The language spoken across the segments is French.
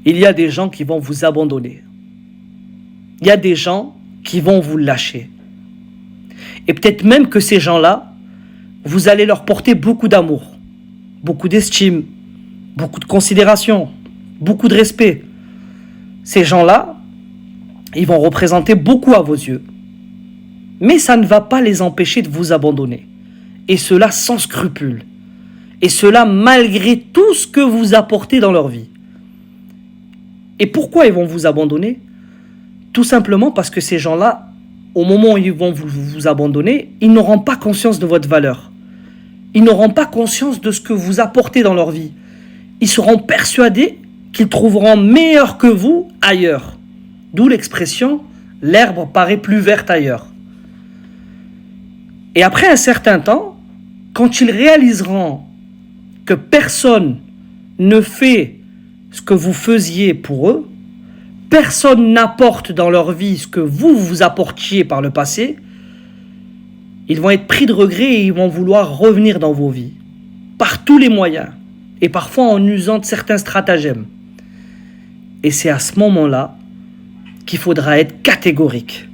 il y a des gens qui vont vous abandonner. Il y a des gens qui vont vous lâcher. Et peut-être même que ces gens-là, vous allez leur porter beaucoup d'amour, beaucoup d'estime, beaucoup de considération, beaucoup de respect. Ces gens-là, ils vont représenter beaucoup à vos yeux. Mais ça ne va pas les empêcher de vous abandonner. Et cela sans scrupule. Et cela malgré tout ce que vous apportez dans leur vie. Et pourquoi ils vont vous abandonner ? Tout simplement parce que ces gens-là, au moment où ils vont vous abandonner, ils n'auront pas conscience de votre valeur. Ils n'auront pas conscience de ce que vous apportez dans leur vie. Ils seront persuadés qu'ils trouveront meilleur que vous ailleurs. D'où l'expression « l'herbe paraît plus verte ailleurs ». Et après un certain temps, quand ils réaliseront que personne ne fait ce que vous faisiez pour eux, personne n'apporte dans leur vie ce que vous apportiez par le passé, ils vont être pris de regret et ils vont vouloir revenir dans vos vies, par tous les moyens, et parfois en usant de certains stratagèmes. Et c'est à ce moment-là qu'il faudra être catégorique.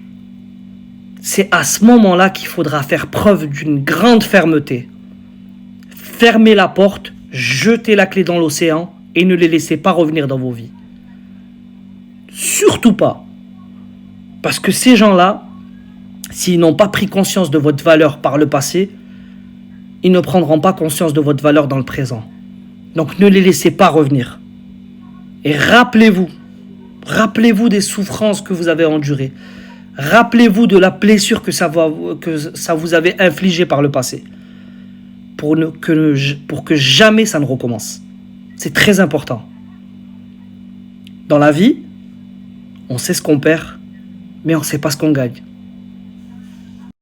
C'est à ce moment-là qu'il faudra faire preuve d'une grande fermeté. Fermez la porte, jetez la clé dans l'océan et ne les laissez pas revenir dans vos vies. Surtout pas. Parce que ces gens-là, s'ils n'ont pas pris conscience de votre valeur par le passé, ils ne prendront pas conscience de votre valeur dans le présent. Donc ne les laissez pas revenir. Et rappelez-vous des souffrances que vous avez endurées. Rappelez-vous de la blessure que ça vous avait infligée par le passé. Pour que jamais ça ne recommence. C'est très important. Dans la vie, on sait ce qu'on perd, mais on ne sait pas ce qu'on gagne.